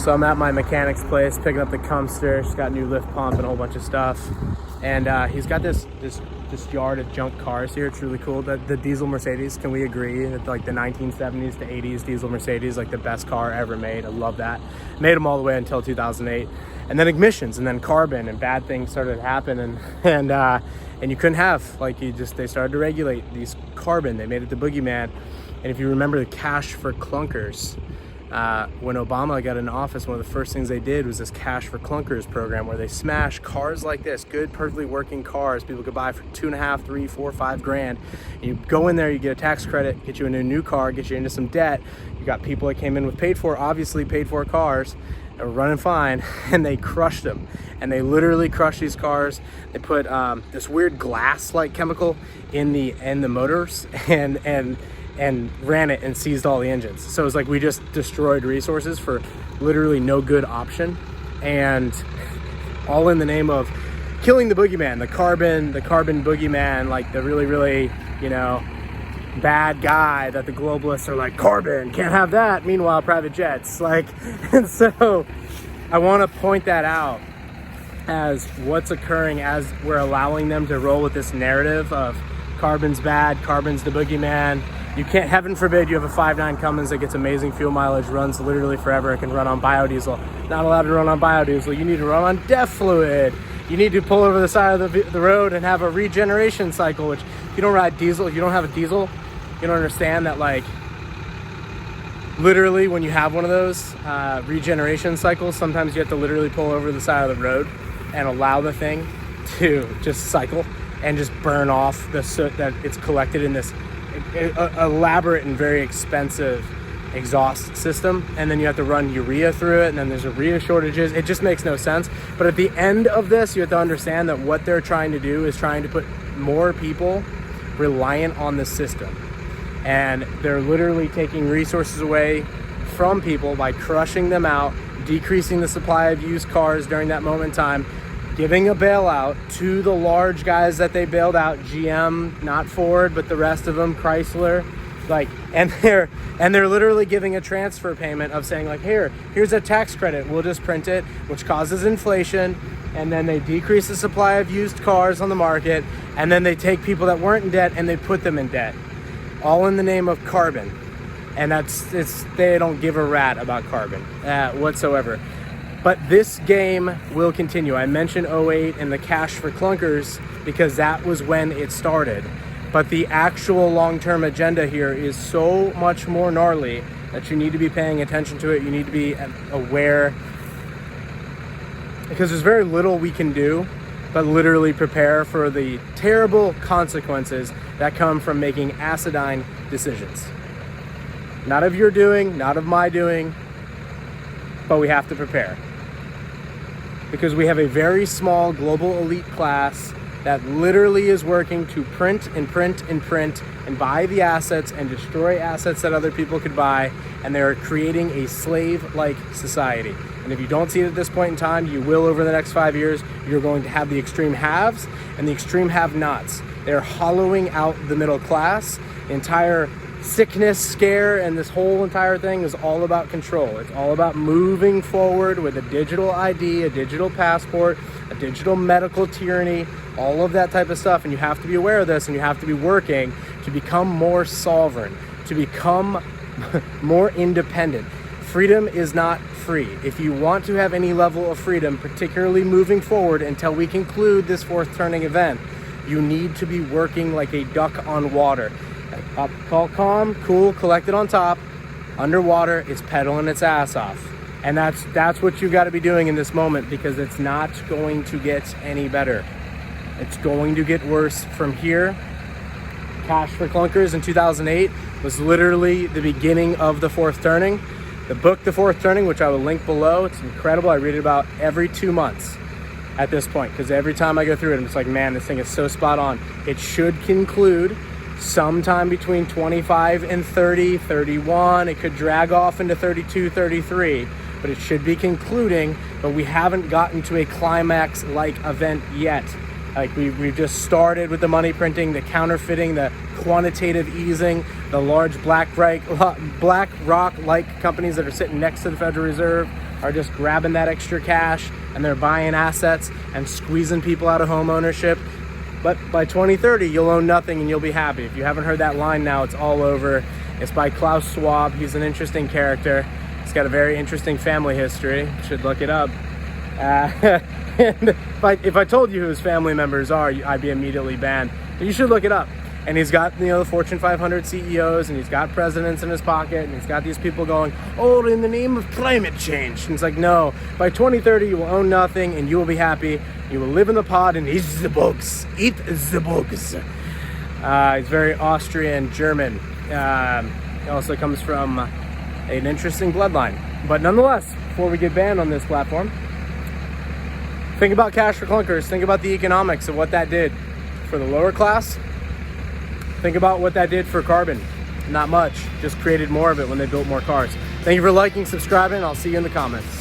So I'm at my mechanic's place picking up the Cumster. She's got a new lift pump and a whole bunch of stuff. And he's got this yard of junk cars here. It's really cool. The diesel Mercedes, can we agree that like the 1970s to 80s diesel Mercedes, like the best car ever made? I love that. Made them all the way until 2008. And then emissions and then carbon and bad things started to happen. And you couldn't have, they started to regulate these carbon. They made it the boogeyman. And if you remember the cash for clunkers, when Obama got in office, one of the first things they did was this cash for clunkers program where they smash cars like this, good, perfectly working cars people could buy for $2.5, $3, $4, $5 grand. And you go in there, you get a tax credit, get you into a new car, get you into some debt. You got people that came in with obviously paid for cars that were running fine, and they crushed them. And they literally crushed these cars. They put this weird glass-like chemical in the motors and ran it and seized all the engines. So it was like we just destroyed resources for literally no good option, and all in the name of killing the boogeyman, the carbon boogeyman, like the really, really, bad guy that the globalists are like, carbon, can't have that. Meanwhile, private jets, and so I want to point that out as what's occurring as we're allowing them to roll with this narrative of carbon's bad, carbon's the boogeyman. You can't, heaven forbid, you have a 5.9 Cummins that gets amazing fuel mileage, runs literally forever, it can run on biodiesel. Not allowed to run on biodiesel. You need to run on DEF fluid. You need to pull over the side of the road and have a regeneration cycle, which if you don't ride diesel, if you don't have a diesel, you don't understand that, literally when you have one of those regeneration cycles, sometimes you have to literally pull over the side of the road and allow the thing to just cycle and just burn off the soot that it's collected in this elaborate and very expensive exhaust system. And then you have to run urea through it, and then there's urea shortages. It just makes no sense. But at the end of this, you have to understand that what they're trying to do is trying to put more people reliant on the system. And they're literally taking resources away from people by crushing them out, decreasing the supply of used cars during that moment in time, giving a bailout to the large guys that they bailed out, GM, not Ford, but the rest of them, Chrysler, and they're literally giving a transfer payment of saying here's a tax credit, we'll just print it, which causes inflation, and then they decrease the supply of used cars on the market, and then they take people that weren't in debt and they put them in debt, all in the name of carbon. And they don't give a rat about carbon whatsoever. But this game will continue. I mentioned 08 and the cash for clunkers because that was when it started. But the actual long-term agenda here is so much more gnarly that you need to be paying attention to it. You need to be aware, because there's very little we can do but literally prepare for the terrible consequences that come from making acidine decisions. Not of your doing, not of my doing, but we have to prepare. Because we have a very small global elite class that literally is working to print and print and print and buy the assets and destroy assets that other people could buy, and they're creating a slave-like society. And if you don't see it at this point in time, you will over the next 5 years. You're going to have the extreme haves and the extreme have-nots. They're hollowing out the middle class. The entire sickness scare and this whole entire thing is all about control. It's all about moving forward with a digital ID, a digital passport, a digital medical tyranny, all of that type of stuff. And you have to be aware of this, and you have to be working to become more sovereign, to become more independent. Freedom is not free. If you want to have any level of freedom, particularly moving forward until we conclude this fourth turning event, you need to be working like a duck on water. Up, calm, cool, collected on top. Underwater, it's pedaling its ass off. And that's what you got to be doing in this moment, because it's not going to get any better. It's going to get worse from here. Cash for Clunkers in 2008 was literally the beginning of the fourth turning. The book, The Fourth Turning, which I will link below, it's incredible. I read it about every 2 months at this point, because every time I go through it, I'm just like, man, this thing is so spot on. It should conclude sometime between 25 and 30, 31. It could drag off into 32, 33, but it should be concluding, but we haven't gotten to a climax-like event yet. We've just started with the money printing, the counterfeiting, the quantitative easing, the large BlackRock-like companies that are sitting next to the Federal Reserve. are just grabbing that extra cash and they're buying assets and squeezing people out of home ownership. But by 2030, you'll own nothing and you'll be happy. If you haven't heard that line now, it's all over. It's by Klaus Schwab. He's an interesting character. He's got a very interesting family history. You should look it up. And if I told you who his family members are, I'd be immediately banned. But you should look it up. And he's got, the Fortune 500 CEOs, and he's got presidents in his pocket, and he's got these people going, oh, in the name of climate change. And it's like, no, by 2030, you will own nothing, and you will be happy. You will live in the pod and eat the bugs. Eat the bugs. He's very Austrian, German. He also comes from an interesting bloodline. But nonetheless, before we get banned on this platform, think about Cash for Clunkers. Think about the economics of what that did for the lower class. Think about what that did for carbon. Not much. Just created more of it when they built more cars. Thank you for liking, subscribing. I'll see you in the comments.